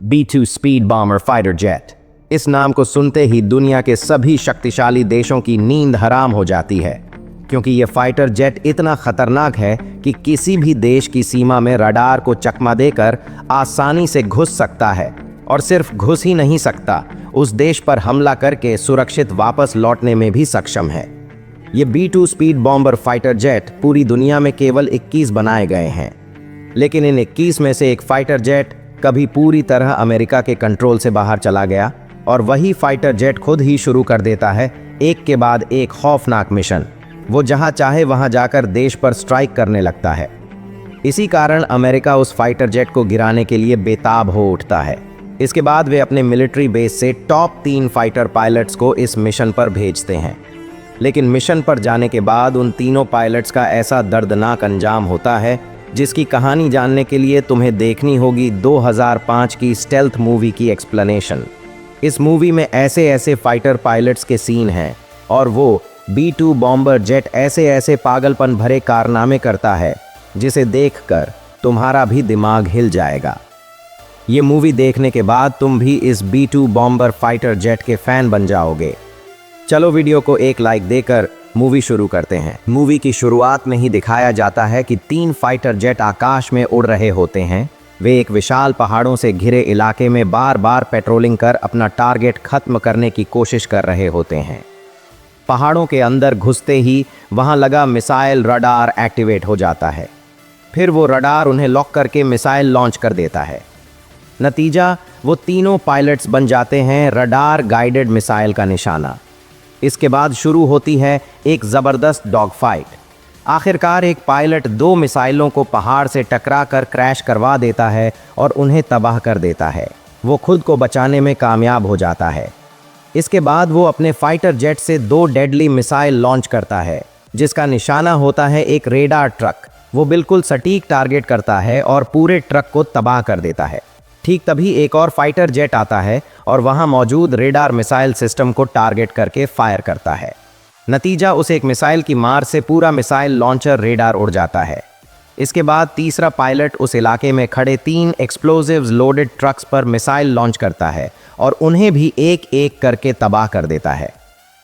B-2 speed bomber fighter jet. इस नाम को सुनते ही दुनिया के सभी शक्तिशाली देशों की नींद हराम हो जाती है, क्योंकि यह फाइटर जेट इतना खतरनाक है कि किसी भी देश की सीमा में रडार को चकमा देकर आसानी से घुस सकता है, और सिर्फ घुस ही नहीं सकता, उस देश पर हमला करके सुरक्षित वापस लौटने में भी सक्षम है। ये B-2 speed bomber fighter jet पूरी दुनिया में केवल 21 बनाए गए हैं, लेकिन इन 21 में से एक फाइटर जेट कभी पूरी तरह अमेरिका के कंट्रोल से बाहर चला गया, और वही फाइटर जेट खुद ही शुरू कर देता है एक के बाद एक खौफनाक मिशन। वो जहां चाहे वहां जाकर देश पर स्ट्राइक करने लगता है। इसी कारण अमेरिका उस फाइटर जेट को गिराने के लिए बेताब हो उठता है। इसके बाद वे अपने मिलिट्री बेस से टॉप 3 फाइटर पायलट्स को इस मिशन पर भेजते हैं। लेकिन मिशन पर जाने के बाद उन तीनों पायलट्स का ऐसा दर्दनाक अंजाम होता है, जिसकी कहानी जानने के लिए तुम्हें देखनी होगी 2005 की स्टेल्थ मूवी की एक्सप्लेनेशन। इस मूवी में ऐसे ऐसे फाइटर पायलट्स के सीन हैं, और वो B-2 बॉम्बर जेट ऐसे ऐसे पागलपन भरे कारनामे करता है जिसे देखकर तुम्हारा भी दिमाग हिल जाएगा। ये मूवी देखने के बाद तुम भी इस B-2 बॉम्बर फाइटर जेट के फैन बन जाओगे। चलो वीडियो को एक लाइक देकर मूवी शुरू करते हैं। मूवी की शुरुआत में ही दिखाया जाता है कि 3 फाइटर जेट आकाश में उड़ रहे होते हैं। वे एक विशाल पहाड़ों से घिरे इलाके में बार बार पेट्रोलिंग कर अपना टारगेट खत्म करने की कोशिश कर रहे होते हैं। पहाड़ों के अंदर घुसते ही वहां लगा मिसाइल रडार एक्टिवेट हो जाता है। फिर वो रडार उन्हें लॉक करके मिसाइल लॉन्च कर देता है। नतीजा, वो तीनों पायलट्स बन जाते हैं रडार गाइडेड मिसाइल का निशाना। इसके बाद शुरू होती है एक ज़बरदस्त डॉग फाइट। आखिरकार एक पायलट 2 मिसाइलों को पहाड़ से टकरा कर क्रैश करवा देता है और उन्हें तबाह कर देता है। वो खुद को बचाने में कामयाब हो जाता है। इसके बाद वो अपने फाइटर जेट से 2 डेडली मिसाइल लॉन्च करता है, जिसका निशाना होता है एक रेडार ट्रक। वो बिल्कुल सटीक टारगेट करता है और पूरे ट्रक को तबाह कर देता है। ठीक तभी एक और फाइटर जेट आता है और वहां मौजूद रेडार मिसाइल सिस्टम को टारगेट करके फायर करता है। नतीजा, उस एक मिसाइल की मार से पूरा मिसाइल लॉन्चर रेडार उड़ जाता है। इसके बाद तीसरा पायलट उस इलाके में खड़े 3 एक्सप्लोजिव्स लोडेड ट्रक्स पर मिसाइल लॉन्च करता है और उन्हें भी एक एक करके तबाह कर देता है।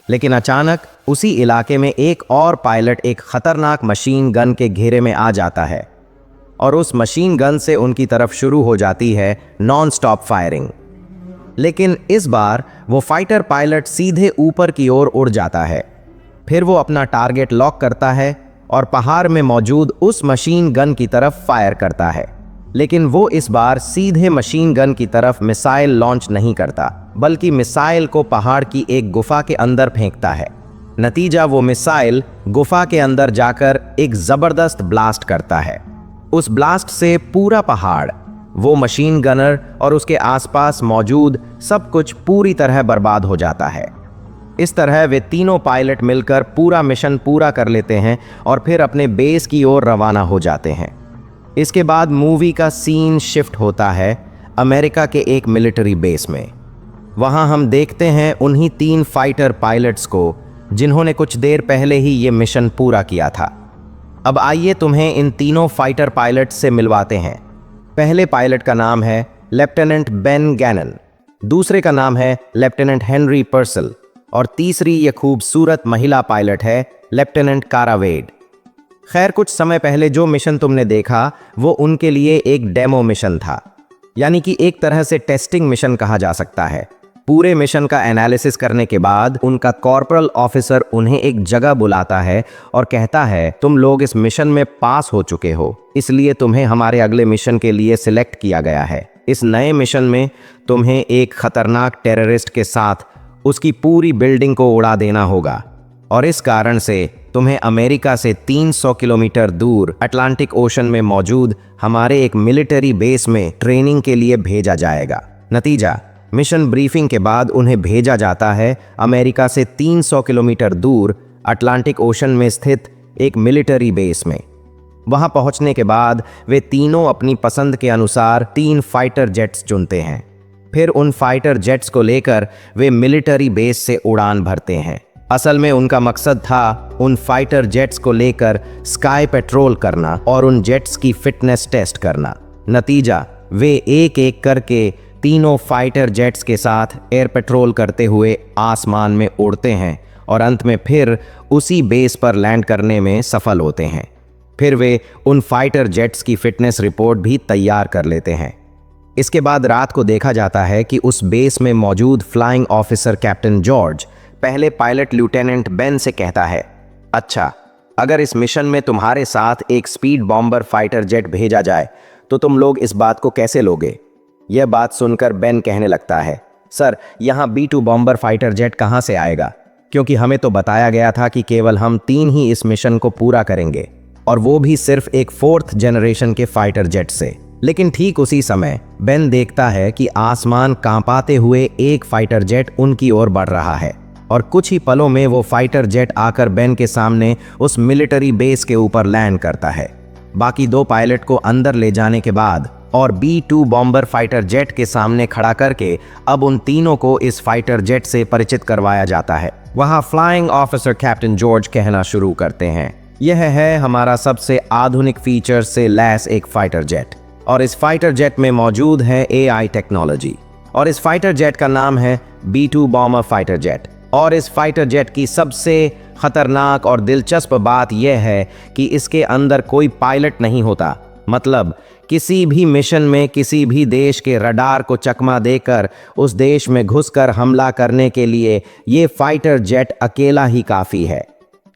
लेकिन अचानक उसी इलाके में एक और पायलट एक खतरनाक मशीन गन के घेरे में आ जाता है, और उस मशीन गन से उनकी तरफ शुरू हो जाती है नॉन स्टॉप फायरिंग। लेकिन इस बार वो फाइटर पायलट सीधे ऊपर की ओर उड़ जाता है। फिर वो अपना टारगेट लॉक करता है और पहाड़ में मौजूद उस मशीन गन की तरफ फायर करता है। लेकिन वो इस बार सीधे मशीन गन की तरफ मिसाइल लॉन्च नहीं करता, बल्कि मिसाइल को पहाड़ की एक गुफा के अंदर फेंकता है। नतीजा, वो मिसाइल गुफा के अंदर जाकर एक जबरदस्त ब्लास्ट करता है। उस ब्लास्ट से पूरा पहाड़, वो मशीन गनर और उसके आसपास मौजूद सब कुछ पूरी तरह बर्बाद हो जाता है। इस तरह वे तीनों पायलट मिलकर पूरा मिशन पूरा कर लेते हैं और फिर अपने बेस की ओर रवाना हो जाते हैं। इसके बाद मूवी का सीन शिफ्ट होता है अमेरिका के एक मिलिट्री बेस में। वहां हम देखते हैं उन्हीं 3 फाइटर पायलट्स को जिन्होंने कुछ देर पहले ही ये मिशन पूरा किया था। अब आइए तुम्हें इन तीनों फाइटर पायलट से मिलवाते हैं। पहले पायलट का नाम है लेफ्टिनेंट बेन गैनन, दूसरे का नाम है लेफ्टिनेंट हेनरी पर्सल, और तीसरी ये खूबसूरत महिला पायलट है लेफ्टिनेंट कारा वेड। खैर, कुछ समय पहले जो मिशन तुमने देखा वो उनके लिए एक डेमो मिशन था, यानी कि एक तरह से टेस्टिंग मिशन कहा जा सकता है। पूरे मिशन का एनालिसिस करने के बाद उनका कॉर्पोरल ऑफिसर उन्हें एक जगह बुलाता है और कहता है, तुम लोग इस मिशन में पास हो चुके हो, इसलिए तुम्हें हमारे अगले मिशन के लिए सिलेक्ट किया गया है। इस नए मिशन में तुम्हें एक खतरनाक टेररिस्ट के साथ उसकी पूरी बिल्डिंग को उड़ा देना होगा, और इस कारण से तुम्हें अमेरिका से 300 किलोमीटर दूर अटलांटिक ओशन में मौजूद हमारे एक मिलिट्री बेस में ट्रेनिंग के लिए भेजा जाएगा। नतीजा, मिशन ब्रीफिंग के बाद उन्हें भेजा जाता है अमेरिका से 300 किलोमीटर दूर अटलांटिक ओशन में स्थित एक मिलिट्री बेस में। वहां पहुंचने के बाद वे तीनों अपनी पसंद के अनुसार 3 फाइटर जेट्स चुनते हैं। फिर उन फाइटर जेट्स को लेकर वे मिलिट्री बेस से उड़ान भरते हैं। असल में उनका मकसद था उन फाइटर जेट्स को लेकर स्काई पेट्रोल करना और उन जेट्स की फिटनेस टेस्ट करना। नतीजा, वे एक एक करके तीनों फाइटर जेट्स के साथ एयर पेट्रोल करते हुए आसमान में उड़ते हैं और अंत में फिर उसी बेस पर लैंड करने में सफल होते हैं। फिर वे उन फाइटर जेट्स की फिटनेस रिपोर्ट भी तैयार कर लेते हैं। इसके बाद रात को देखा जाता है कि उस बेस में मौजूद फ्लाइंग ऑफिसर कैप्टन जॉर्ज पहले पायलट लेफ्टिनेंट बेन से कहता है, अच्छा, अगर इस मिशन में तुम्हारे साथ एक स्पीड बॉम्बर फाइटर जेट भेजा जाए तो तुम लोग इस बात को कैसे लोगे? यह बात सुनकर बेन कहने लगता है, सर, यहाँ B-2 बॉम्बर फाइटर जेट कहाँ से आएगा, क्योंकि हमें तो बताया गया था कि केवल हम 3 ही इस मिशन को पूरा करेंगे, और वो भी सिर्फ एक 4th जनरेशन के फाइटर जेट से। लेकिन ठीक उसी समय बेन देखता है कि आसमान कांपाते हुए एक फाइटर जेट उनकी ओर बढ़ रहा है, और कुछ ही पलों में वो फाइटर जेट आकर बेन के सामने उस मिलिट्री बेस के ऊपर लैंड करता है। बाकी 2 पायलट को अंदर ले जाने के बाद और B-2 बॉम्बर फाइटर जेट के सामने खड़ा करके अब उन तीनों को इस फाइटर जेट से परिचित करवाया जाता है। वहां फ्लाइंग ऑफिसर कैप्टन जॉर्ज कहना शुरू करते हैं, यह है हमारा सबसे आधुनिक फीचर से लैस एक फाइटर जेट, और इस फाइटर जेट में मौजूद है AI टेक्नोलॉजी, और इस फाइटर जेट का नाम है B-2 बॉम्बर फाइटर जेट। और इस फाइटर जेट की सबसे खतरनाक और दिलचस्प बात यह है कि इसके अंदर कोई पायलट नहीं होता। मतलब किसी भी मिशन में किसी भी देश के रडार को चकमा देकर उस देश में घुसकर हमला करने के लिए ये फाइटर जेट अकेला ही काफ़ी है।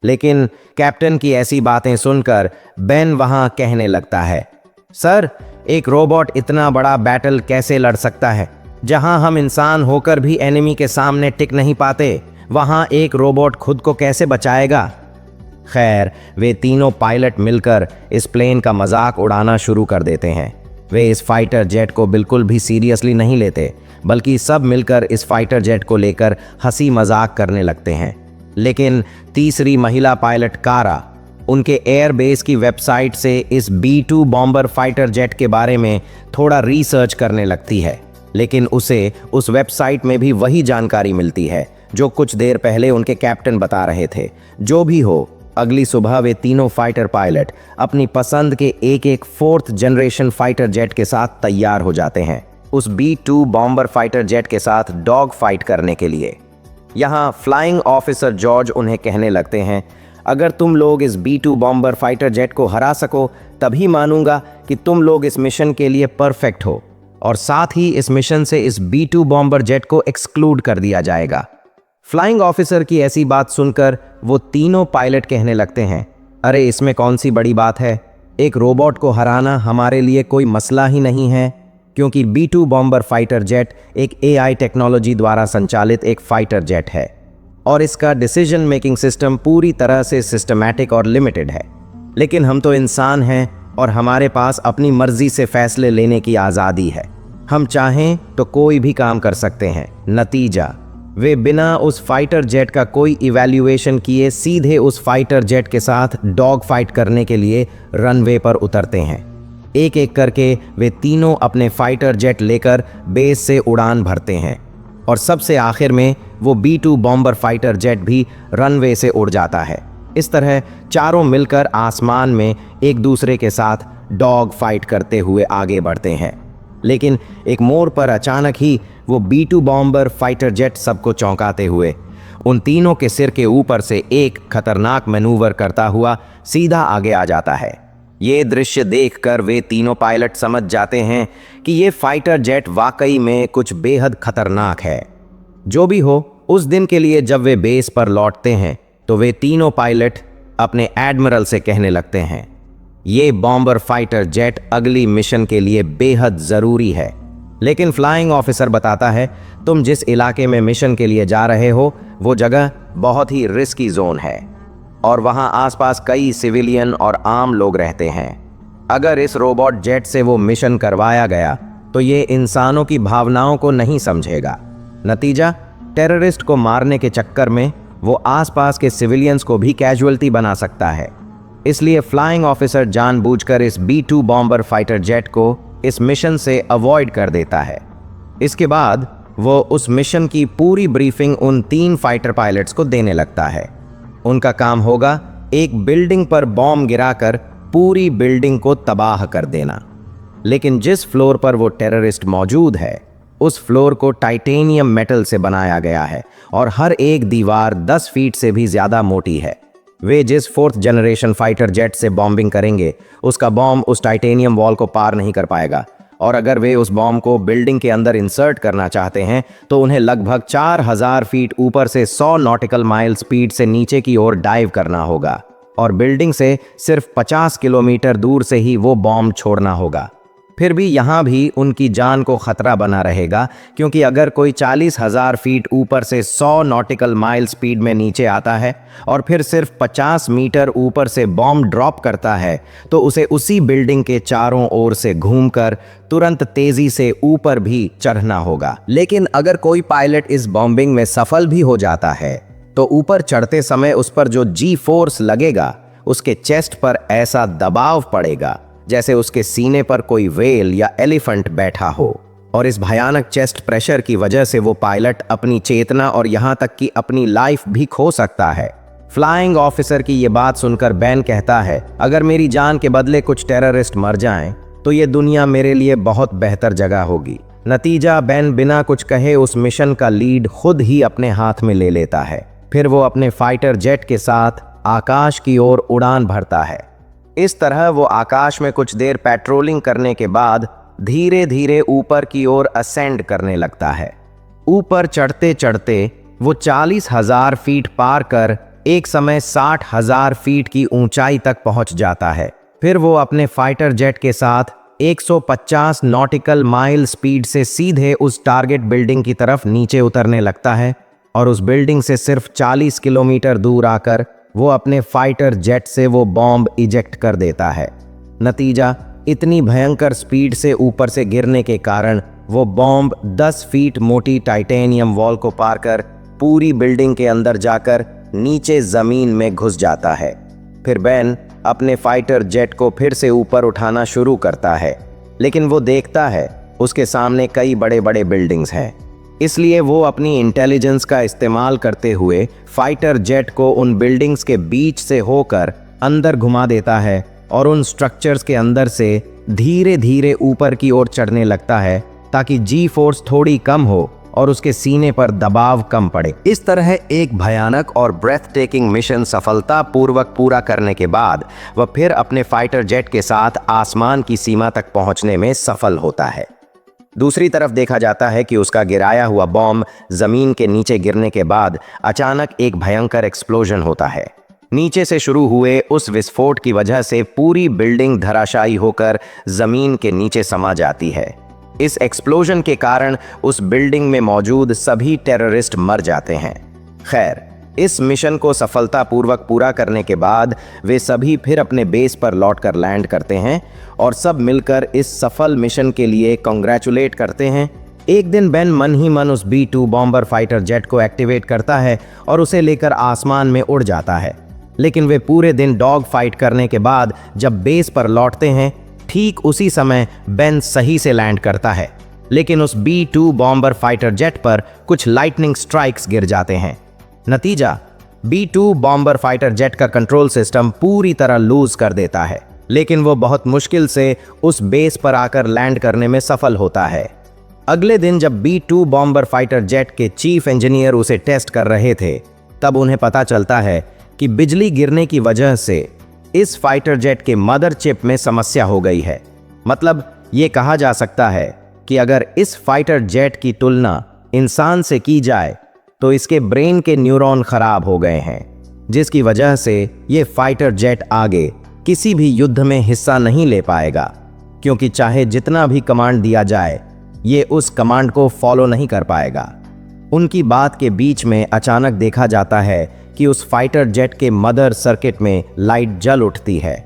लेकिन कैप्टन की ऐसी बातें सुनकर बेन वहां कहने लगता है, सर, एक रोबोट इतना बड़ा बैटल कैसे लड़ सकता है? जहां हम इंसान होकर भी एनिमी के सामने टिक नहीं पाते, वहां एक रोबोट खुद को कैसे बचाएगा? खैर, वे तीनों पायलट मिलकर इस प्लेन का मजाक उड़ाना शुरू कर देते हैं। वे इस फाइटर जेट को बिल्कुल भी सीरियसली नहीं लेते, बल्कि सब मिलकर इस फाइटर जेट को लेकर हंसी मजाक करने लगते हैं। लेकिन तीसरी महिला पायलट कारा उनके एयरबेस की वेबसाइट से इस B-2 बॉम्बर फाइटर जेट के बारे में थोड़ा रिसर्च करने लगती है, लेकिन उसे उस वेबसाइट में भी वही जानकारी मिलती है जो कुछ देर पहले उनके कैप्टन बता रहे थे। जो भी हो, अगली सुबह वे तीनों फाइटर पायलट अपनी पसंद के एक 4th जनरेशन फाइटर जेट के साथ तैयार हो जाते हैं उस B-2 बॉम्बर फाइटर जेट के साथ डॉग फाइट करने के लिए। यहाँ फ्लाइंग ऑफिसर जॉर्ज उन्हें कहने लगते हैं, अगर तुम लोग इस B-2 बॉम्बर फाइटर जेट को हरा सको तभी मानूंगा कि तुम लोग इस मिशन के लिए परफेक्ट हो, और साथ ही इस मिशन से इस B-2 बॉम्बर जेट को एक्सक्लूड कर दिया जाएगा। फ्लाइंग ऑफिसर की ऐसी बात सुनकर वो तीनों पायलट कहने लगते हैं, अरे इसमें कौन सी बड़ी बात है? एक रोबोट को हराना हमारे लिए कोई मसला ही नहीं है, क्योंकि B-2 बॉम्बर फाइटर जेट एक AI टेक्नोलॉजी द्वारा संचालित एक फाइटर जेट है, और इसका डिसीजन मेकिंग सिस्टम पूरी तरह से सिस्टमैटिक और लिमिटेड है। लेकिन हम तो इंसान हैं और हमारे पास अपनी मर्जी से फैसले लेने की आज़ादी है। हम चाहें तो कोई भी काम कर सकते हैं। नतीजा, वे बिना उस फाइटर जेट का कोई इवैल्यूएशन किए सीधे उस फाइटर जेट के साथ डॉग फाइट करने के लिए रनवे पर उतरते हैं। एक एक करके वे तीनों अपने फाइटर जेट लेकर बेस से उड़ान भरते हैं, और सबसे आखिर में वो B-2 बॉम्बर फाइटर जेट भी रनवे से उड़ जाता है। इस तरह चारों मिलकर आसमान में एक दूसरे के साथ डॉग फाइट करते हुए आगे बढ़ते हैं। लेकिन एक मोड़ पर अचानक ही वो B-2 बॉम्बर फाइटर जेट सबको चौंकाते हुए उन तीनों के सिर के ऊपर से एक खतरनाक मैनूवर करता हुआ सीधा आगे आ जाता है। ये दृश्य देखकर वे तीनों पायलट समझ जाते हैं कि ये फाइटर जेट वाकई में कुछ बेहद खतरनाक है। जो भी हो, उस दिन के लिए जब वे बेस पर लौटते हैं तो वे तीनों पायलट अपने एडमिरल से कहने लगते हैं, ये बॉम्बर फाइटर जेट अगली मिशन के लिए बेहद ज़रूरी है। लेकिन फ्लाइंग ऑफिसर बताता है, तुम जिस इलाके में मिशन के लिए जा रहे हो वो जगह बहुत ही रिस्की जोन है, और वहां आसपास कई सिविलियन और आम लोग रहते हैं। अगर इस रोबोट जेट से वो मिशन करवाया गया तो ये इंसानों की भावनाओं को नहीं समझेगा। नतीजा, टेररिस्ट को मारने के चक्कर में वो आसपास के सिविलियंस को भी कैजुअल्टी बना सकता है। इसलिए फ्लाइंग ऑफिसर जानबूझकर इस B-2 बॉम्बर फाइटर जेट को इस मिशन से अवॉइड कर देता है। इसके बाद वो उस मिशन की पूरी ब्रीफिंग उन 3 फाइटर पायलट्स को देने लगता है। उनका काम होगा एक बिल्डिंग पर बॉम्ब गिराकर पूरी बिल्डिंग को तबाह कर देना। लेकिन जिस फ्लोर पर वो टेररिस्ट मौजूद है उस फ्लोर को टाइटेनियम मेटल से बनाया गया है और हर एक दीवार 10 फीट से भी ज्यादा मोटी है। वे जिस 4th जनरेशन फाइटर जेट से बॉम्बिंग करेंगे उसका बॉम्ब उस टाइटेनियम वॉल को पार नहीं कर पाएगा, और अगर वे उस बॉम्ब को बिल्डिंग के अंदर इंसर्ट करना चाहते हैं तो उन्हें लगभग 4000 फीट ऊपर से 100 नॉटिकल माइल स्पीड से नीचे की ओर डाइव करना होगा, और बिल्डिंग से सिर्फ 50 किलोमीटर दूर से ही वो बॉम्ब छोड़ना होगा। फिर भी यहाँ भी उनकी जान को खतरा बना रहेगा, क्योंकि अगर कोई 40,000 फीट ऊपर से 100 नॉटिकल माइल स्पीड में नीचे आता है और फिर सिर्फ 50 मीटर ऊपर से बॉम्ब ड्रॉप करता है तो उसे उसी बिल्डिंग के चारों ओर से घूमकर तुरंत तेजी से ऊपर भी चढ़ना होगा। लेकिन अगर कोई पायलट इस बॉम्बिंग में सफल भी हो जाता है तो ऊपर चढ़ते समय उस पर जो जी फोर्स लगेगा उसके चेस्ट पर ऐसा दबाव पड़ेगा जैसे उसके सीने पर कोई व्हेल या एलिफेंट बैठा हो, और इस भयानक चेस्ट प्रेशर की वजह से वो पायलट अपनी चेतना और यहाँ तक कि अपनी लाइफ भी खो सकता है। फ्लाइंग ऑफिसर की ये बात सुनकर बेन कहता है, अगर मेरी जान के बदले कुछ टेररिस्ट मर जाएं तो ये दुनिया मेरे लिए बहुत बेहतर जगह होगी। नतीजा बेन बिना कुछ कहे उस मिशन का लीड खुद ही अपने हाथ में ले लेता है। फिर वो अपने फाइटर जेट के साथ आकाश की ओर उड़ान भरता है। इस तरह वो आकाश में कुछ देर पेट्रोलिंग करने के बाद धीरे धीरे ऊपर की ओर असेंड करने लगता है। ऊपर चढ़ते चढ़ते वो 40,000 फीट पार कर एक समय 60,000 फीट की ऊंचाई तक पहुंच जाता है। फिर वो अपने फाइटर जेट के साथ 150 नॉटिकल माइल स्पीड से सीधे उस टारगेट बिल्डिंग की तरफ नीचे उतरने लगता है, और उस बिल्डिंग से सिर्फ 40 किलोमीटर दूर आकर वो अपने फाइटर जेट से वो बॉम्ब इजेक्ट कर देता है। नतीजा, इतनी भयंकर स्पीड से ऊपर से गिरने के कारण वो बॉम्ब 10 फीट मोटी टाइटेनियम वॉल को पार कर पूरी बिल्डिंग के अंदर जाकर नीचे जमीन में घुस जाता है। फिर बेन अपने फाइटर जेट को फिर से ऊपर उठाना शुरू करता है, लेकिन वो देखता है उसके सामने कई बड़े बड़े बिल्डिंग्स हैं। इसलिए वो अपनी इंटेलिजेंस का इस्तेमाल करते हुए फाइटर जेट को उन बिल्डिंग्स के बीच से होकर अंदर घुमा देता है और उन स्ट्रक्चर्स के अंदर से धीरे धीरे ऊपर की ओर चढ़ने लगता है ताकि जी फोर्स थोड़ी कम हो और उसके सीने पर दबाव कम पड़े। इस तरह एक भयानक और ब्रेथ टेकिंग मिशन सफलतापूर्वक पूरा करने के बाद वह फिर अपने फाइटर जेट के साथ आसमान की सीमा तक पहुंचने में सफल होता है। दूसरी तरफ देखा जाता है कि उसका गिराया हुआ बॉम्ब जमीन के नीचे गिरने के बाद अचानक एक भयंकर एक्सप्लोजन होता है। नीचे से शुरू हुए उस विस्फोट की वजह से पूरी बिल्डिंग धराशायी होकर जमीन के नीचे समा जाती है। इस एक्सप्लोजन के कारण उस बिल्डिंग में मौजूद सभी टेररिस्ट मर जाते हैं। खैर, इस मिशन को सफलतापूर्वक पूरा करने के बाद वे सभी फिर अपने बेस पर लौटकर लैंड करते हैं और सब मिलकर इस सफल मिशन के लिए कांग्रेचुलेट करते हैं। एक दिन बेन मन ही मन उस B-2 बॉम्बर फाइटर जेट को एक्टिवेट करता है और उसे लेकर आसमान में उड़ जाता है। लेकिन वे पूरे दिन डॉग फाइट करने के बाद जब बेस पर लौटते हैं, ठीक उसी समय बेन सही से लैंड करता है, लेकिन उस B-2 बॉम्बर फाइटर जेट पर कुछ लाइटनिंग स्ट्राइक्स गिर जाते हैं। नतीजा, B-2 बॉम्बर फाइटर जेट का कंट्रोल सिस्टम पूरी तरह लूज कर देता है, लेकिन वो बहुत मुश्किल से उस बेस पर आकर लैंड करने में सफल होता है। अगले दिन जब B-2 बॉम्बर फाइटर जेट के चीफ इंजीनियर उसे टेस्ट कर रहे थे, तब उन्हें पता चलता है कि बिजली गिरने की वजह से इस फाइटर जेट के मदर चिप में समस्या हो गई है। मतलब ये कहा जा सकता है कि अगर इस फाइटर जेट की तुलना इंसान से की जाए तो इसके ब्रेन के न्यूरॉन खराब हो गए हैं, जिसकी वजह से ये फाइटर जेट आगे किसी भी युद्ध में हिस्सा नहीं ले पाएगा, क्योंकि चाहे जितना भी कमांड दिया जाए ये उस कमांड को फॉलो नहीं कर पाएगा। उनकी बात के बीच में अचानक देखा जाता है कि उस फाइटर जेट के मदर सर्किट में लाइट जल उठती है,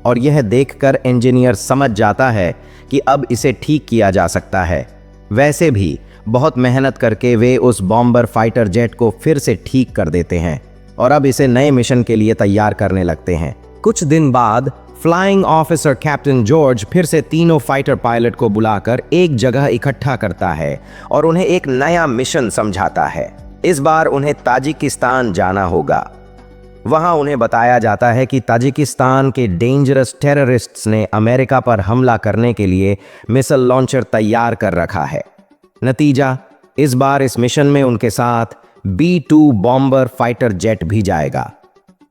और यह देखकर इंजीनियर समझ जाता है कि अब इसे ठीक किया जा सकता है। वैसे भी बहुत मेहनत करके वे उस बॉम्बर फाइटर जेट को फिर से ठीक कर देते हैं और अब इसे नए मिशन के लिए तैयार करने लगते हैं। कुछ दिन बाद फ्लाइंग ऑफिसर कैप्टन जॉर्ज फिर से तीनों फाइटर पायलट को बुलाकर एक जगह इकट्ठा करता है और उन्हें एक नया मिशन समझाता है। इस बार उन्हें ताजिकिस्तान जाना होगा। वहां उन्हें बताया जाता है कि ताजिकिस्तान के डेंजरस टेररिस्ट्स ने अमेरिका पर हमला करने के लिए मिसाइल लॉन्चर तैयार कर रखा है। नतीजा, इस बार इस मिशन में उनके साथ B-2 बॉम्बर फाइटर जेट भी जाएगा।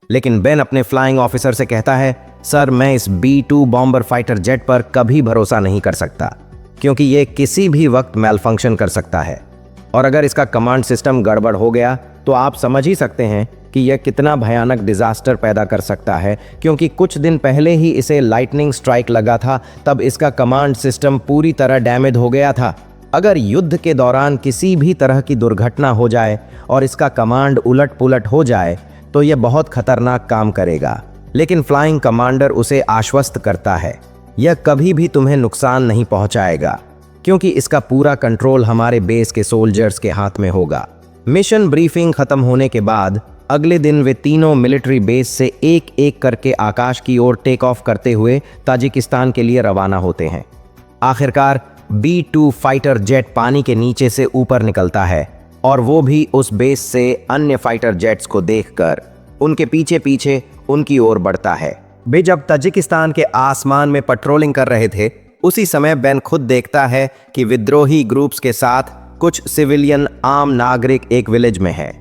लेकिन बेन अपने फ्लाइंग ऑफिसर से कहता है, सर मैं इस B-2 बॉम्बर फाइटर जेट पर कभी भरोसा नहीं कर सकता, क्योंकि ये किसी भी वक्त मैलफंक्शन कर सकता है, और अगर इसका कमांड सिस्टम गड़बड़ हो गया तो आप समझ ही सकते हैं कि यह कितना भयानक डिजास्टर पैदा कर सकता है, क्योंकि कुछ दिन पहले ही इसे लाइटनिंग स्ट्राइक लगा था, तब इसका कमांड सिस्टम पूरी तरह डैमेज हो गया था। अगर युद्ध के दौरान किसी भी तरह की दुर्घटना हो जाए और इसका कमांड उलट पुलट हो जाए तो यह बहुत खतरनाक काम करेगा। लेकिन फ्लाइंग कमांडर उसे आश्वस्त करता है, यह कभी भी तुम्हें नुकसान नहीं पहुंचाएगा, क्योंकि इसका पूरा कंट्रोल हमारे बेस के सोल्जर्स के हाथ में होगा। मिशन ब्रीफिंग खत्म होने के बाद अगले दिन वे तीनों मिलिट्री बेस से एक एक करके आकाश की ओर टेक ऑफ करते हुए ताजिकिस्तान के लिए रवाना होते हैं। आखिरकार B-2 फाइटर जेट पानी के नीचे से ऊपर निकलता है, और वो भी उस बेस से अन्य फाइटर जेट्स को देखकर उनके पीछे पीछे उनकी ओर बढ़ता है। वे जब ताजिकिस्तान के आसमान में पेट्रोलिंग कर रहे थे, उसी समय बेन खुद देखता है कि विद्रोही ग्रुप्स के साथ कुछ सिविलियन आम नागरिक एक विलेज में है।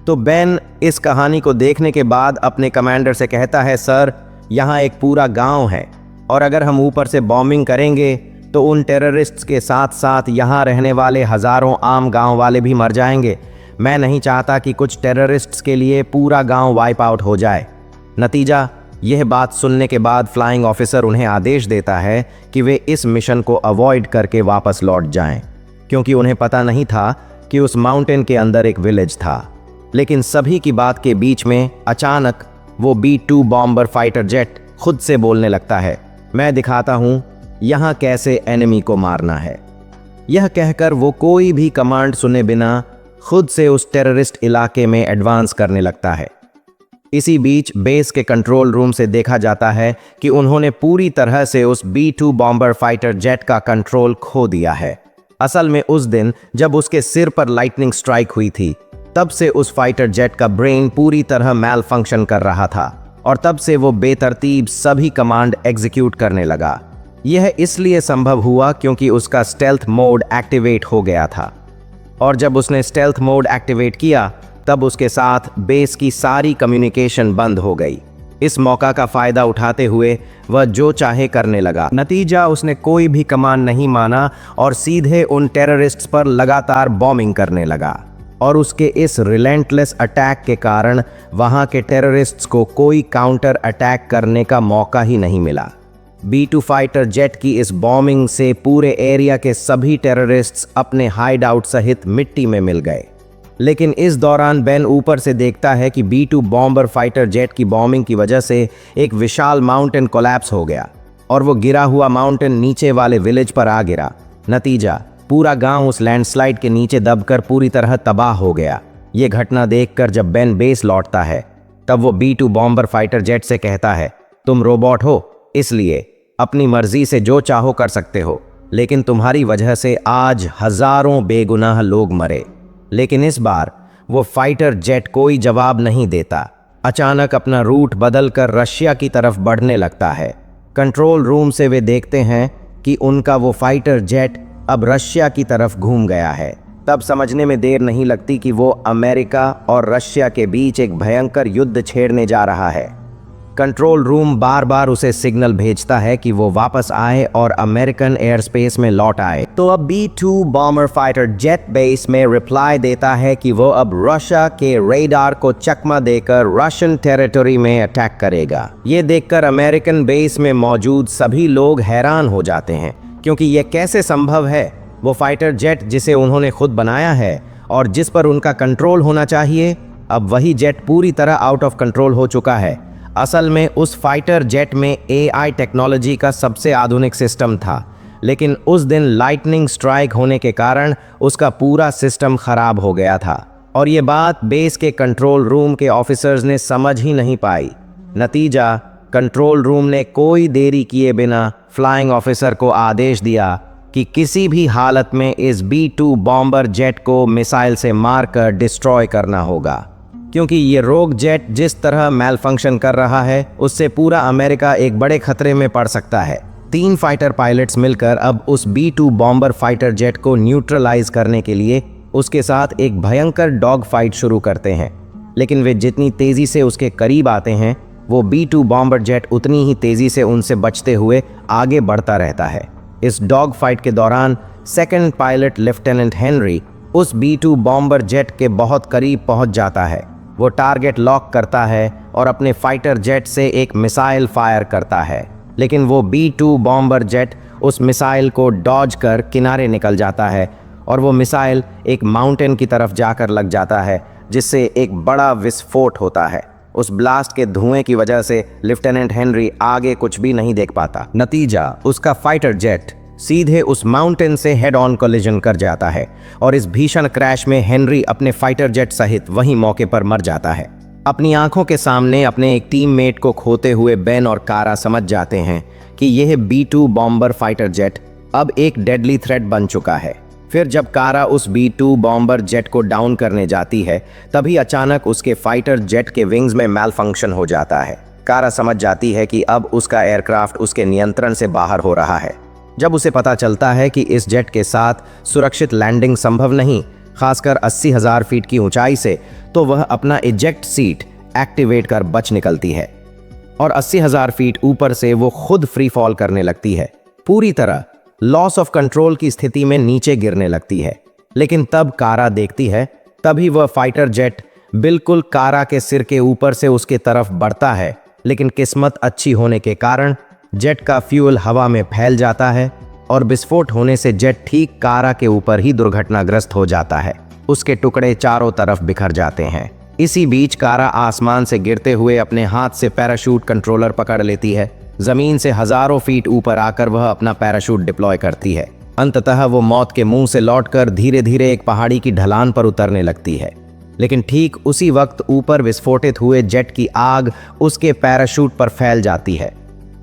तो बेन इस कहानी को देखने के बाद अपने कमांडर से कहता है, सर यहाँ एक पूरा गांव है, और अगर हम ऊपर से बॉम्बिंग करेंगे तो उन टेररिस्ट्स के साथ साथ यहाँ रहने वाले हज़ारों आम गांव वाले भी मर जाएंगे। मैं नहीं चाहता कि कुछ टेररिस्ट्स के लिए पूरा गांव वाइप आउट हो जाए। नतीजा, यह बात सुनने के बाद फ्लाइंग ऑफिसर उन्हें आदेश देता है कि वे इस मिशन को अवॉइड करके वापस लौट जाएं, क्योंकि उन्हें पता नहीं था कि उस माउंटेन के अंदर एक विलेज था। लेकिन सभी की बात के बीच में अचानक वो B-2 बॉम्बर फाइटर जेट खुद से बोलने लगता है, मैं दिखाता हूँ यहाँ कैसे एनिमी को मारना है। यह कहकर वो कोई भी कमांड सुने बिना खुद से उस टेररिस्ट इलाके में एडवांस करने लगता है। इसी बीच बेस के कंट्रोल रूम से देखा जाता है कि उन्होंने पूरी तरह से उस B-2 बॉम्बर फाइटर जेट का कंट्रोल खो दिया है। असल में उस दिन जब उसके सिर पर लाइटनिंग स्ट्राइक हुई थी, तब से उस फाइटर जेट का ब्रेन पूरी तरह मैल फंक्शन कर रहा था, और तब से वो बेतरतीब सभी कमांड एग्जीक्यूट करने लगा। यह इसलिए संभव हुआ क्योंकि उसका स्टेल्थ मोड एक्टिवेट हो गया था, और जब उसने स्टेल्थ मोड एक्टिवेट किया तब उसके साथ बेस की सारी कम्युनिकेशन बंद हो गई। इस मौका का फायदा उठाते हुए वह जो चाहे करने लगा। नतीजा, उसने कोई भी कमांड नहीं माना और सीधे उन टेररिस्ट्स पर लगातार बॉम्बिंग करने लगा, और उसके इस रिलेंटलेस अटैक के कारण वहां के टेररिस्ट्स को कोई काउंटर अटैक करने का मौका ही नहीं मिला। B-2 फाइटर जेट की इस बॉम्बिंग से पूरे एरिया के सभी टेररिस्ट्स अपने हाइड आउट सहित मिट्टी में मिल गए। लेकिन इस दौरान बेन ऊपर से देखता है कि B-2 बॉम्बर फाइटर जेट की बॉम्बिंग की वजह से एक विशाल माउंटेन कोलैप्स हो गया, और वो गिरा हुआ माउंटेन नीचे वाले विलेज पर आ गिरा। नतीजा, पूरा गांव उस लैंडस्लाइड के नीचे दबकर पूरी तरह तबाह हो गया। ये घटना देखकर जब बेन बेस लौटता है, तब वो B-2 बॉम्बर फाइटर जेट से कहता है, तुम रोबोट हो, इसलिए अपनी मर्जी से जो चाहो कर सकते हो, लेकिन तुम्हारी वजह से आज हजारों बेगुनाह लोग मरे। लेकिन इस बार वो फाइटर जेट कोई जवाब नहीं देता। अचानक अपना रूट बदलकर रशिया की तरफ बढ़ने लगता है। कंट्रोल रूम से वे देखते हैं कि उनका वो फाइटर जेट अब रशिया की तरफ घूम गया है। तब समझने में देर नहीं लगती कि वो अमेरिका और रशिया के बीच एक भयंकर युद्ध छेड़ने जा रहा है। कंट्रोल रूम बार बार उसे सिग्नल भेजता है कि वो वापस आए और अमेरिकन एयर स्पेस में लौट आए। तो अब B-2 bomber fighter jet base में रिप्लाई देता है कि वो अब रशिया के रेडार को चकमा देकर रशियन टेरिटरी में अटैक करेगा। ये देखकर अमेरिकन बेस में मौजूद सभी लोग हैरान हो जाते हैं, क्योंकि ये कैसे संभव है। वो फाइटर जेट जिसे उन्होंने खुद बनाया है और जिस पर उनका कंट्रोल होना चाहिए, अब वही जेट पूरी तरह आउट ऑफ कंट्रोल हो चुका है। असल में उस फाइटर जेट में AI टेक्नोलॉजी का सबसे आधुनिक सिस्टम था, लेकिन उस दिन लाइटनिंग स्ट्राइक होने के कारण उसका पूरा सिस्टम खराब हो गया था, और ये बात बेस के कंट्रोल रूम के ऑफिसर्स ने समझ ही नहीं पाई। नतीजा, कंट्रोल रूम ने कोई देरी किए बिना फ्लाइंग ऑफिसर को आदेश दिया कि किसी भी हालत में इस B-2 बॉम्बर जेट को मिसाइल से मारकर डिस्ट्रॉय करना होगा, क्योंकि ये रोग जेट जिस तरह मैल फंक्शन कर रहा है, उससे पूरा अमेरिका एक बड़े खतरे में पड़ सकता है। 3 फाइटर पायलट्स मिलकर अब उस B-2 बॉम्बर फाइटर जेट को न्यूट्रलाइज करने के लिए उसके साथ एक भयंकर डॉग फाइट शुरू करते हैं। लेकिन वे जितनी तेजी से उसके करीब आते हैं, वो B-2 बॉम्बर जेट उतनी ही तेजी से उनसे बचते हुए आगे बढ़ता रहता है। इस डॉग फाइट के दौरान सेकंड पायलट लेफ्टिनेंट हेनरी उस B-2 बॉम्बर जेट के बहुत करीब पहुंच जाता है। वो टारगेट लॉक करता है और अपने फाइटर जेट से एक मिसाइल फायर करता है, लेकिन वो B-2 बॉम्बर जेट उस मिसाइल को डॉज कर किनारे निकल जाता है और वो मिसाइल एक माउंटेन की तरफ जाकर लग जाता है, जिससे एक बड़ा विस्फोट होता है। उस ब्लास्ट के धुएं की वजह से लेफ्टिनेंट हेनरी आगे कुछ भी नहीं देख पाता। नतीजा, उसका फाइटर जेट सीधे उस माउंटेन से हेड ऑन कोलिजन कर जाता है और इस भीषण क्रैश में हेनरी अपने फाइटर जेट सहित वहीं मौके पर मर जाता है। अपनी आंखों के सामने अपने एक टीममेट को खोते हुए बेन और कारा समझ जाते हैं कि यह B-2 बॉम्बर फाइटर जेट अब एक डेडली थ्रेट बन चुका है। फिर जब कारा उस B-2 बॉम्बर जेट को डाउन करने जाती है, तभी अचानक उसके फाइटर जेट के विंग्स में मैल फंक्शन हो जाता है। कारा समझ जाती है कि अब उसका एयरक्राफ्ट उसके नियंत्रण से बाहर हो रहा है। जब उसे पता चलता है कि इस जेट के साथ सुरक्षित लैंडिंग संभव नहीं, खासकर 80,000 फीट की ऊंचाई से, तो वह अपना इजेक्ट सीट एक्टिवेट कर बच निकलती है और 80,000 फीट ऊपर से वो खुद फ्री फॉल करने लगती है, पूरी तरह लॉस ऑफ कंट्रोल की स्थिति में नीचे गिरने लगती है। लेकिन तब कारा देखती है, तभी वह फाइटर जेट बिल्कुल कारा के सिर के ऊपर से उसके तरफ बढ़ता है, लेकिन किस्मत अच्छी होने के कारण जेट का फ्यूल हवा में फैल जाता है और विस्फोट होने से जेट ठीक कारा के ऊपर ही दुर्घटनाग्रस्त हो जाता है। उसके टुकड़े चारों तरफ बिखर जाते हैं। इसी बीच कारा आसमान से गिरते हुए अपने हाथ से पैराशूट कंट्रोलर पकड़ लेती है। जमीन से हजारों फीट ऊपर आकर वह अपना पैराशूट डिप्लॉय करती है। अंततः वो मौत के मुंह से लौटकर धीरे धीरे एक पहाड़ी की ढलान पर उतरने लगती है। लेकिन ठीक उसी वक्त ऊपर विस्फोटित हुए जेट की आग उसके पैराशूट पर फैल जाती है।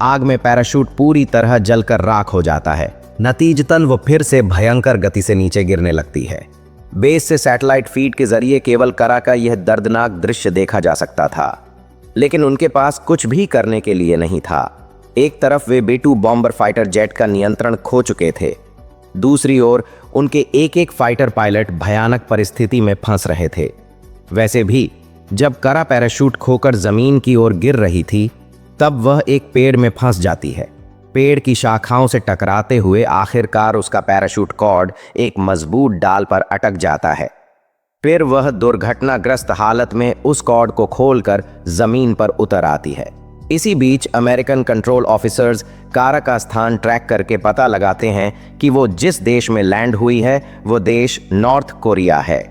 आग में पैराशूट पूरी तरह जलकर राख हो जाता है। नतीजतन वो फिर से भयंकर गति से नीचे गिरने लगती है। बेस से सैटेलाइट फीड के जरिए केवल कारा का यह दर्दनाक दृश्य देखा जा सकता था, लेकिन उनके पास कुछ भी करने के लिए नहीं था। एक तरफ वे B-2 बॉम्बर फाइटर जेट का नियंत्रण खो चुके थे, दूसरी ओर उनके एक एक फाइटर पायलट भयानक परिस्थिति में फंस रहे थे। वैसे भी जब कारा पैराशूट खोकर जमीन की ओर गिर रही थी, तब वह एक पेड़ में फंस जाती है। पेड़ की शाखाओं से टकराते हुए आखिरकार उसका पैराशूट कॉर्ड एक मजबूत डाल पर अटक जाता है। फिर वह दुर्घटनाग्रस्त हालत में उस कॉर्ड को खोलकर जमीन पर उतर आती है। इसी बीच अमेरिकन कंट्रोल ऑफिसर्स कारा का स्थान ट्रैक करके पता लगाते हैं कि वो जिस देश में लैंड हुई है वो देश नॉर्थ कोरिया है।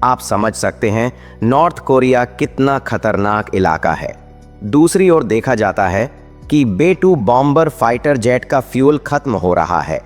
आप समझ सकते हैं नॉर्थ कोरिया कितना खतरनाक इलाका है। दूसरी ओर देखा जाता है कि B-2 बॉम्बर फाइटर जेट का फ्यूल खत्म हो रहा है।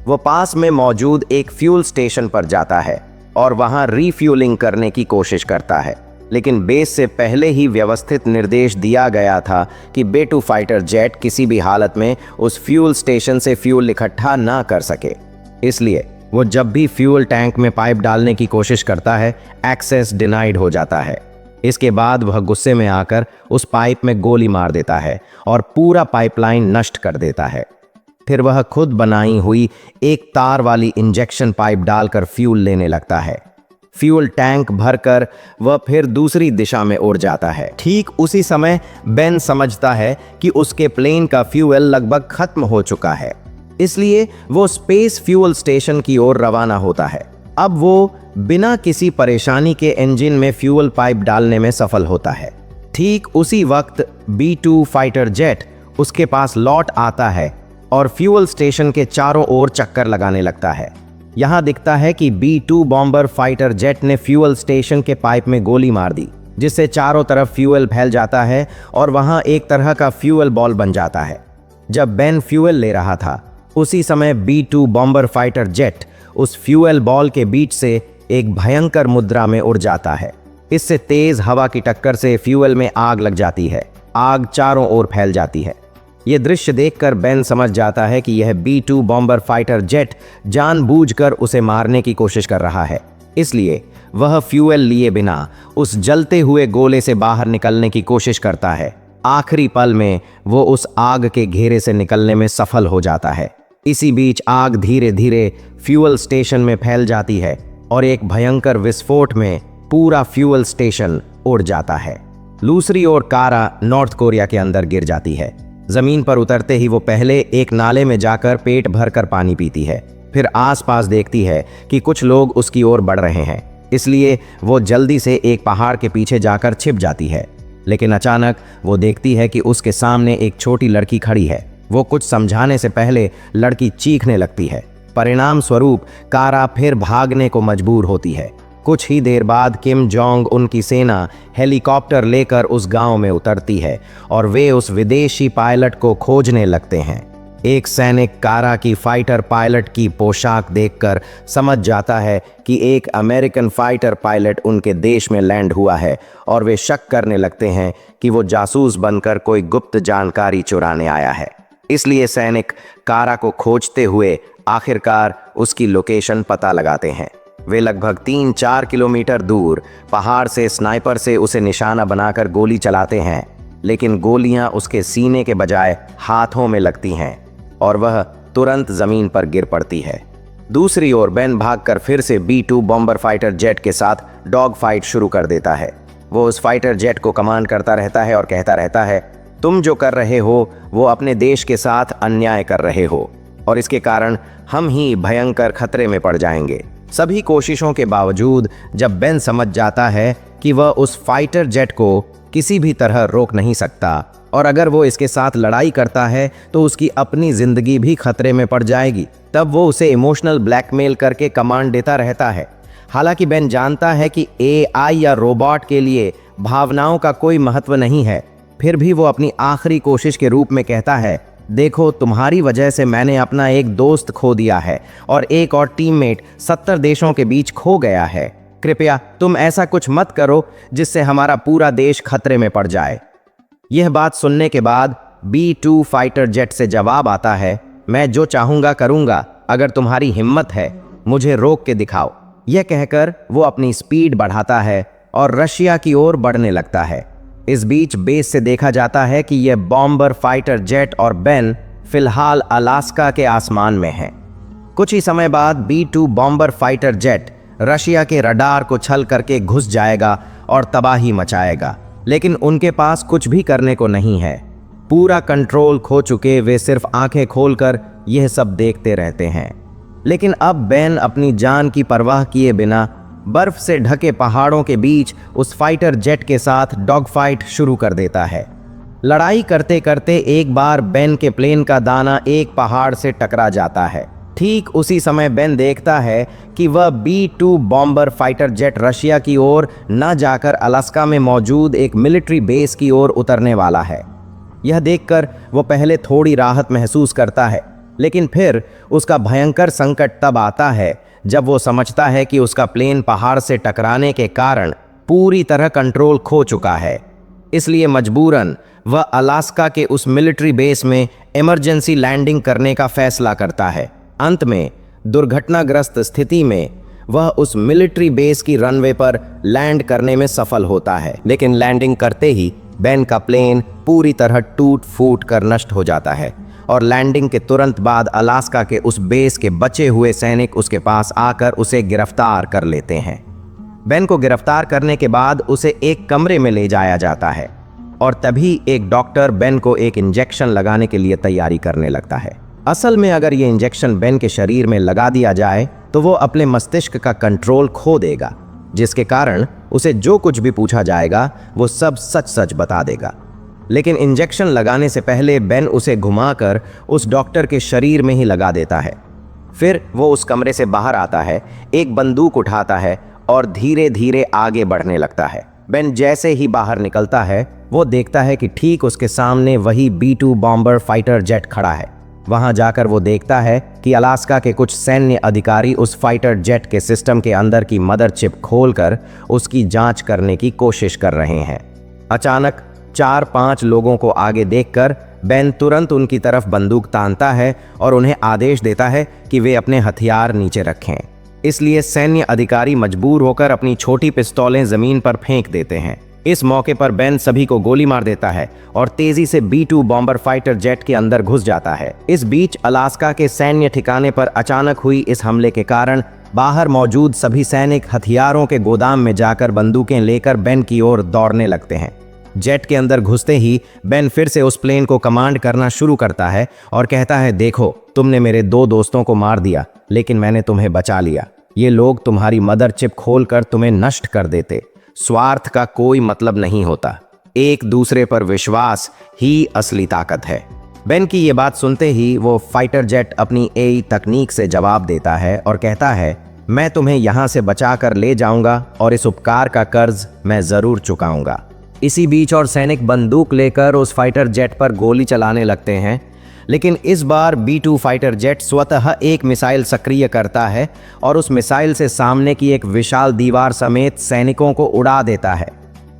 वो पास में मौजूद एक फ्यूल स्टेशन पर जाता है और वहां रीफ्यूलिंग करने की कोशिश करता है, लेकिन बेस से पहले ही व्यवस्थित निर्देश दिया गया था कि B-2 फाइटर जेट किसी भी हालत में उस फ्यूल स्टेशन से फ्यूल इकट्ठा ना कर सके। इसलिए वो जब भी फ्यूल टैंक में पाइप डालने की कोशिश करता है, एक्सेस डिनाइड हो जाता है। इसके बाद वह गुस्से में आकर उस पाइप में गोली मार देता है और पूरा पाइपलाइन नष्ट कर देता है। फिर वह खुद बनाई हुई एक तार वाली इंजेक्शन पाइप डालकर फ्यूल लेने लगता है। फ्यूल टैंक भरकर वह फिर दूसरी दिशा में उड़ जाता है। ठीक उसी समय बेन समझता है कि उसके प्लेन का फ्यूल लगभग खत्म हो चुका है, इसलिए वो स्पेस फ्यूल स्टेशन की ओर रवाना होता है। अब वो बिना किसी परेशानी के इंजन में फ्यूल पाइप डालने में सफल होता है। ठीक उसी वक्त B-2 फाइटर जेट उसके पास लौट आता है और फ्यूल स्टेशन के चारों ओर चक्कर लगाने लगता है। यहाँ दिखता है कि B-2 बॉम्बर फाइटर जेट ने फ्यूल स्टेशन के पाइप में गोली मार दी, जिससे चारों तरफ फ्यूल फैल जाता है और वहाँ एक तरह का फ्यूल बॉल बन जाता है। जब बेन फ्यूल ले रहा था, उसी समय B-2 बॉम्बर फाइटर जेट उस फ्यूल बॉल के बीच से एक भयंकर मुद्रा में उड़ जाता है। इससे तेज हवा की टक्कर से फ्यूल में आग लग जाती है। आग चारों ओर फैल जाती है। यह दृश्य देखकर बेन समझ जाता है कि यह B-2 बॉम्बर फाइटर जेट जानबूझकर उसे मारने की कोशिश कर रहा है। इसलिए वह फ्यूल लिए बिना उस जलते हुए गोले से बाहर निकलने की कोशिश करता है। आखिरी पल में वो उस आग के घेरे से निकलने में सफल हो जाता है। इसी बीच आग धीरे धीरे फ्यूल स्टेशन में फैल जाती है और एक भयंकर विस्फोट में पूरा फ्यूल स्टेशन उड़ जाता है। दूसरी ओर कारा नॉर्थ कोरिया के अंदर गिर जाती है। जमीन पर उतरते ही वो पहले एक नाले में जाकर पेट भरकर पानी पीती है, फिर आसपास देखती है कि कुछ लोग उसकी ओर बढ़ रहे हैं, इसलिए वो जल्दी से एक पहाड़ के पीछे जाकर छिप जाती है। लेकिन अचानक वो देखती है कि उसके सामने एक छोटी लड़की खड़ी है। वो कुछ समझाने से पहले लड़की चीखने लगती है। परिणाम स्वरूप कारा फिर भागने को मजबूर होती है। कुछ ही देर बाद किम जोंग उनकी सेना हेलीकॉप्टर लेकर उस गांव में उतरती है और वे उस विदेशी पायलट को खोजने लगते हैं। एक सैनिक कारा की फाइटर पायलट की पोशाक देखकर समझ जाता है कि एक अमेरिकन फाइटर पायलट उनके देश में लैंड हुआ है और वे शक करने लगते हैं कि वो जासूस बनकर कोई गुप्त जानकारी चुराने आया है। इसलिए सैनिक कारा को खोजते हुए आखिरकार उसकी लोकेशन पता लगाते हैं। वे लगभग 3-4 किलोमीटर दूर पहाड़ से स्नाइपर से उसे निशाना बनाकर गोली चलाते हैं, लेकिन गोलियां उसके सीने के बजाय हाथों में लगती हैं और वह तुरंत जमीन पर गिर पड़ती है। दूसरी ओर बेन भागकर फिर से B-2 बॉम्बर फाइटर जेट के साथ डॉग फाइट शुरू कर देता है। वो उस फाइटर जेट को कमांड करता रहता है और कहता रहता है, तुम जो कर रहे हो वो अपने देश के साथ अन्याय कर रहे हो और इसके कारण हम ही भयंकर खतरे में पड़ जाएंगे। सभी कोशिशों के बावजूद जब बेन समझ जाता है कि वह उस फाइटर जेट को किसी भी तरह रोक नहीं सकता और अगर वो इसके साथ लड़ाई करता है तो उसकी अपनी जिंदगी भी खतरे में पड़ जाएगी, तब वो उसे इमोशनल ब्लैकमेल करके कमांड देता रहता है। हालांकि बेन जानता है कि AI या रोबोट के लिए भावनाओं का कोई महत्व नहीं है, फिर भी वो अपनी आखिरी कोशिश के रूप में कहता है, देखो तुम्हारी वजह से मैंने अपना एक दोस्त खो दिया है और एक और टीममेट 70 देशों के बीच खो गया है। कृपया तुम ऐसा कुछ मत करो जिससे हमारा पूरा देश खतरे में पड़ जाए। यह बात सुनने के बाद B-2 फाइटर जेट से जवाब आता है, मैं जो चाहूंगा करूंगा, अगर तुम्हारी हिम्मत है मुझे रोक के दिखाओ। यह कहकर वो अपनी स्पीड बढ़ाता है और रशिया की ओर बढ़ने लगता है। इस बीच बेस से देखा जाता है कि यह बॉम्बर फाइटर जेट और बेन फिलहाल अलास्का के आसमान में हैं। कुछ ही समय बाद B-2 bomber fighter jet Russia के रडार को छल करके घुस जाएगा और तबाही मचाएगा, लेकिन उनके पास कुछ भी करने को नहीं है। पूरा कंट्रोल खो चुके वे सिर्फ आंखें खोलकर यह सब देखते रहते हैं। लेकिन अब बेन अपनी जान की परवाह किए बिना बर्फ से ढके पहाड़ों के बीच उस फाइटर जेट के साथ डॉग फाइट शुरू कर देता है। लड़ाई करते करते एक बार बेन के प्लेन का दाना एक पहाड़ से टकरा जाता है। ठीक उसी समय बेन देखता है कि वह B-2 bomber fighter jet Russia की ओर न जाकर अलास्का में मौजूद एक मिलिट्री बेस की ओर उतरने वाला है। यह देखकर वो पहले थोड़ी राहत महसूस करता है, लेकिन फिर उसका भयंकर संकट तब आता है जब वो समझता है कि उसका प्लेन पहाड़ से टकराने के कारण पूरी तरह कंट्रोल खो चुका है। इसलिए मजबूरन वह अलास्का के उस मिलिट्री बेस में इमरजेंसी लैंडिंग करने का फैसला करता है। अंत में दुर्घटनाग्रस्त स्थिति में वह उस मिलिट्री बेस की रनवे पर लैंड करने में सफल होता है, लेकिन लैंडिंग करते ही बेन का प्लेन पूरी तरह टूट फूट कर नष्ट हो जाता है और लैंडिंग के तुरंत बाद अलास्का के उस बेस के बचे हुए सैनिक उसके पास आकर उसे गिरफ्तार कर लेते हैं। बेन को गिरफ्तार करने के बाद उसे एक कमरे में ले जाया जाता है और तभी एक डॉक्टर बेन को एक इंजेक्शन लगाने के लिए तैयारी करने लगता है। असल में अगर ये इंजेक्शन बेन के शरीर में लगा दिया जाए तो वो अपने मस्तिष्क का कंट्रोल खो देगा, जिसके कारण उसे जो कुछ भी पूछा जाएगा वो सब सच सच बता देगा। लेकिन इंजेक्शन लगाने से पहले बेन उसे घुमाकर उस डॉक्टर के शरीर में ही लगा देता है। फिर वो उस कमरे से बाहर आता है, एक बंदूक उठाता है और धीरे धीरे आगे बढ़ने लगता है। बेन जैसे ही बाहर निकलता है वो देखता है कि ठीक उसके सामने वही B-2 बॉम्बर फाइटर जेट खड़ा है। वहां जाकर वो देखता है कि अलास्का के कुछ सैन्य अधिकारी उस फाइटर जेट के सिस्टम के अंदर की मदर चिप खोलकर उसकी जांच करने की कोशिश कर रहे हैं। अचानक 4-5 लोगों को आगे देखकर बेन तुरंत उनकी तरफ बंदूक तानता है और उन्हें आदेश देता है कि वे अपने हथियार नीचे रखें। इसलिए सैन्य अधिकारी मजबूर होकर अपनी छोटी पिस्तौलें जमीन पर फेंक देते हैं। इस मौके पर बेन सभी को गोली मार देता है और तेजी से B-2 बॉम्बर फाइटर जेट के अंदर घुस जाता है। इस बीच अलास्का के सैन्य ठिकाने पर अचानक हुई इस हमले के कारण बाहर मौजूद सभी सैनिक हथियारों के गोदाम में जाकर बंदूकें लेकर बेन की ओर दौड़ने लगते हैं। जेट के अंदर घुसते ही बेन फिर से उस प्लेन को कमांड करना शुरू करता है और कहता है, देखो, तुमने मेरे 2 दोस्तों को मार दिया, लेकिन मैंने तुम्हें बचा लिया। ये लोग तुम्हारी मदर चिप खोलकर तुम्हें नष्ट कर देते। स्वार्थ का कोई मतलब नहीं होता, एक दूसरे पर विश्वास ही असली ताकत है। बेन की ये बात सुनते ही वो फाइटर जेट अपनी एआई तकनीक से जवाब देता है और कहता है, मैं तुम्हें यहाँ से बचा कर ले जाऊंगा और इस उपकार का कर्ज मैं जरूर चुकाऊंगा। इसी बीच और सैनिक बंदूक लेकर उस फाइटर जेट पर गोली चलाने लगते हैं, लेकिन इस बार B-2 फाइटर जेट स्वतः एक मिसाइल सक्रिय करता है और उस मिसाइल से सामने की एक विशाल दीवार समेत सैनिकों को उड़ा देता है।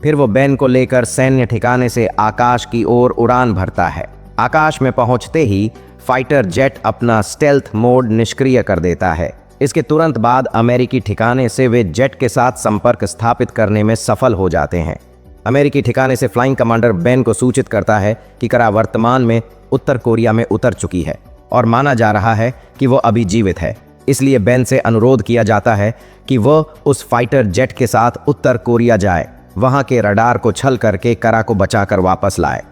फिर वो बेन को लेकर सैन्य ठिकाने से आकाश की ओर उड़ान भरता है। आकाश में पहुंचते ही फाइटर जेट अपना स्टेल्थ मोड निष्क्रिय कर देता है। इसके तुरंत बाद अमेरिकी ठिकाने से वे जेट के साथ संपर्क स्थापित करने में सफल हो जाते हैं। अमेरिकी ठिकाने से फ्लाइंग कमांडर बेन को सूचित करता है कि करा वर्तमान में उत्तर कोरिया में उतर चुकी है और माना जा रहा है कि वो अभी जीवित है। इसलिए बेन से अनुरोध किया जाता है कि वह उस फाइटर जेट के साथ उत्तर कोरिया जाए, वहां के रडार को छल करके करा को बचाकर वापस लाए।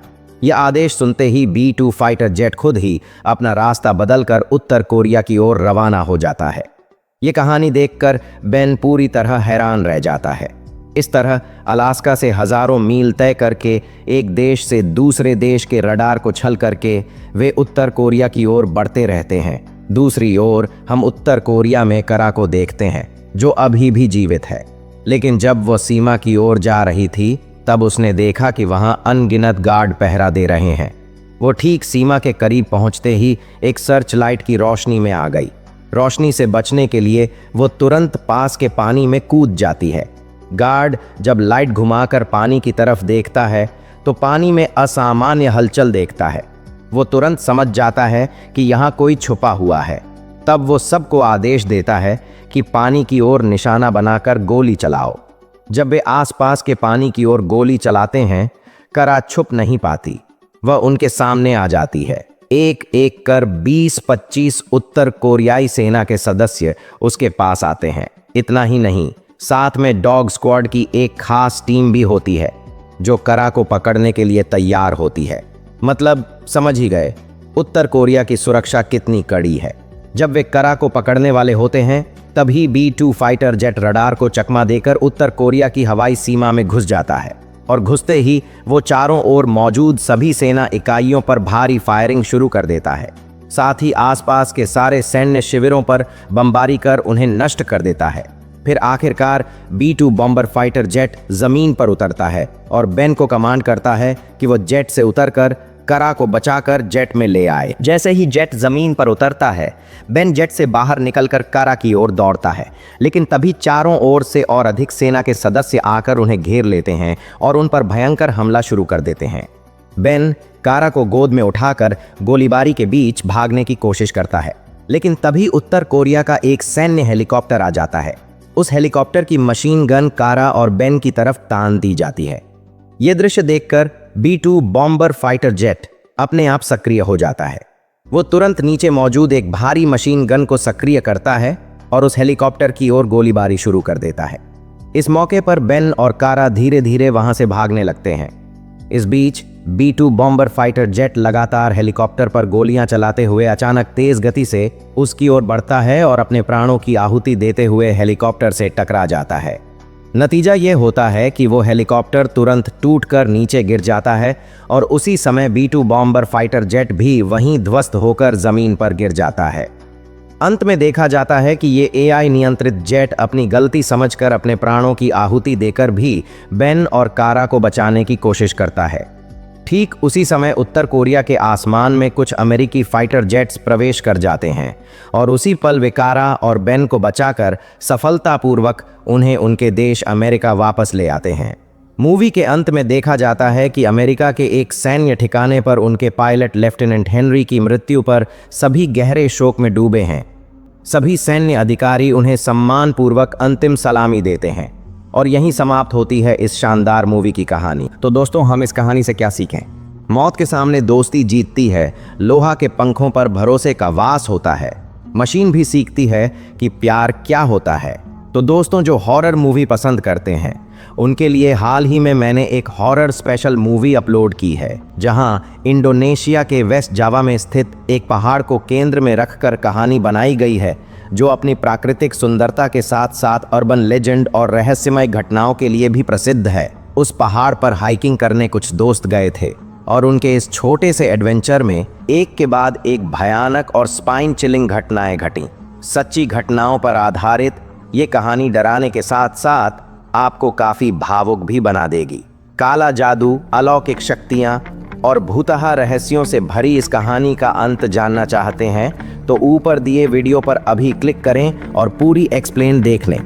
यह आदेश सुनते ही B-2 फाइटर जेट खुद ही अपना रास्ता बदलकर उत्तर कोरिया की ओर रवाना हो जाता है। ये कहानी देखकर बेन पूरी तरह हैरान रह जाता है। इस तरह अलास्का से हजारों मील तय करके एक देश से दूसरे देश के रडार को छल करके वे उत्तर कोरिया की ओर बढ़ते रहते हैं। दूसरी ओर हम उत्तर कोरिया में करा को देखते हैं, जो अभी भी जीवित है। लेकिन जब वो सीमा की ओर जा रही थी, तब उसने देखा कि वहां अनगिनत गार्ड पहरा दे रहे हैं। वो ठीक सीमा के करीब पहुंचते ही एक सर्च लाइट की रोशनी में आ गई। रोशनी से बचने के लिए वो तुरंत पास के पानी में कूद जाती है। गार्ड जब लाइट घुमाकर पानी की तरफ देखता है तो पानी में असामान्य हलचल देखता है। वो तुरंत समझ जाता है कि यहाँ कोई छुपा हुआ है। तब वो सबको आदेश देता है कि पानी की ओर निशाना बनाकर गोली चलाओ। जब वे आसपास के पानी की ओर गोली चलाते हैं, करा छुप नहीं पाती, वह उनके सामने आ जाती है। एक एक कर 20-25 उत्तर कोरियाई सेना के सदस्य उसके पास आते हैं। इतना ही नहीं, साथ में डॉग स्क्वाड की एक खास टीम भी होती है जो करा को पकड़ने के लिए तैयार होती है। मतलब समझ ही गए उत्तर कोरिया की सुरक्षा कितनी कड़ी है। जब वे करा को पकड़ने वाले होते हैं, तभी B-2 फाइटर जेट रडार को चकमा देकर उत्तर कोरिया की हवाई सीमा में घुस जाता है और घुसते ही वो चारों ओर मौजूद सभी सेना इकाइयों पर भारी फायरिंग शुरू कर देता है। साथ ही आसपास के सारे सैन्य शिविरों पर बमबारी कर उन्हें नष्ट कर देता है। फिर आखिरकार B-2 बॉम्बर फाइटर जेट जमीन पर उतरता है और बेन को कमांड करता है कि वो जेट से उतरकर करा को बचाकर जेट में ले आए। जैसे ही जेट जमीन पर उतरता है, बेन जेट से बाहर निकलकर करा की ओर दौड़ता है, लेकिन तभी चारों ओर से और अधिक सेना के सदस्य आकर उन्हें घेर लेते हैं और उन पर भयंकर हमला शुरू कर देते हैं। बेन करा को गोद में उठाकर गोलीबारी के बीच भागने की कोशिश करता है, लेकिन तभी उत्तर कोरिया का एक सैन्य हेलीकॉप्टर आ जाता है। उस हेलीकॉप्टर की मशीन गन करा और बेन की तरफ तान दी जाती है। यह दृश्य देखकर B-2 बॉम्बर फाइटर जेट अपने आप सक्रिय हो जाता है। वो तुरंत नीचे मौजूद एक भारी मशीन गन को सक्रिय करता है और उस हेलीकॉप्टर की ओर गोलीबारी शुरू कर देता है। इस मौके पर बेन और करा धीरे धीरे वहां से भागने लगते हैं। इस बीच B-2 बॉम्बर फाइटर जेट लगातार हेलीकॉप्टर पर गोलियां चलाते हुए अचानक तेज गति से उसकी ओर बढ़ता है और अपने प्राणों की आहुति देते हुए हेलीकॉप्टर से टकरा जाता है। नतीजा ये होता है कि वो हेलीकॉप्टर तुरंत टूटकर नीचे गिर जाता है और उसी समय B-2 बॉम्बर फाइटर जेट भी वहीं ध्वस्त होकर जमीन पर गिर जाता है। अंत में देखा जाता है कि ये AI नियंत्रित जेट अपनी गलती समझकर अपने प्राणों की आहुति देकर भी बेन और करा को बचाने की कोशिश करता है। ठीक उसी समय उत्तर कोरिया के आसमान में कुछ अमेरिकी फाइटर जेट्स प्रवेश कर जाते हैं और उसी पल वे करा और बेन को बचाकर सफलतापूर्वक उन्हें उनके देश अमेरिका वापस ले आते हैं। मूवी के अंत में देखा जाता है कि अमेरिका के एक सैन्य ठिकाने पर उनके पायलट लेफ्टिनेंट हेनरी की मृत्यु पर सभी गहरे शोक में डूबे हैं। सभी सैन्य अधिकारी उन्हें सम्मानपूर्वक अंतिम सलामी देते हैं। और यहीं समाप्त होती है इस शानदार मूवी की कहानी। तो दोस्तों, हम इस कहानी से क्या सीखें? मौत के सामने दोस्ती जीतती है, लोहा के पंखों पर भरोसे का वास होता है। मशीन भी सीखती है कि प्यार क्या होता है। तो दोस्तों, जो हॉरर मूवी पसंद करते हैं उनके लिए हाल ही में मैंने एक हॉरर स्पेशल मूवी अपलोड की है, जहां इंडोनेशिया के वेस्ट जावा में स्थित एक पहाड़ को केंद्र में रखकर कहानी बनाई गई है, जो अपनी प्राकृतिक सुंदरता के साथ साथ अर्बन लेजेंड और रहस्यमय घटनाओं के लिए भी प्रसिद्ध है। उस पहाड़ पर हाइकिंग करने कुछ दोस्त गए थे और उनके इस छोटे से एडवेंचर में एक के बाद एक भयानक और स्पाइन चिलिंग घटनाएं घटी। सच्ची घटनाओं पर आधारित ये कहानी डराने के साथ साथ आपको काफी भावुक भी बना देगी। काला जादू, अलौकिक शक्तियां और भूतहा रहस्यों से भरी इस कहानी का अंत जानना चाहते हैं तो ऊपर दिए वीडियो पर अभी क्लिक करें और पूरी एक्सप्लेन देख लें।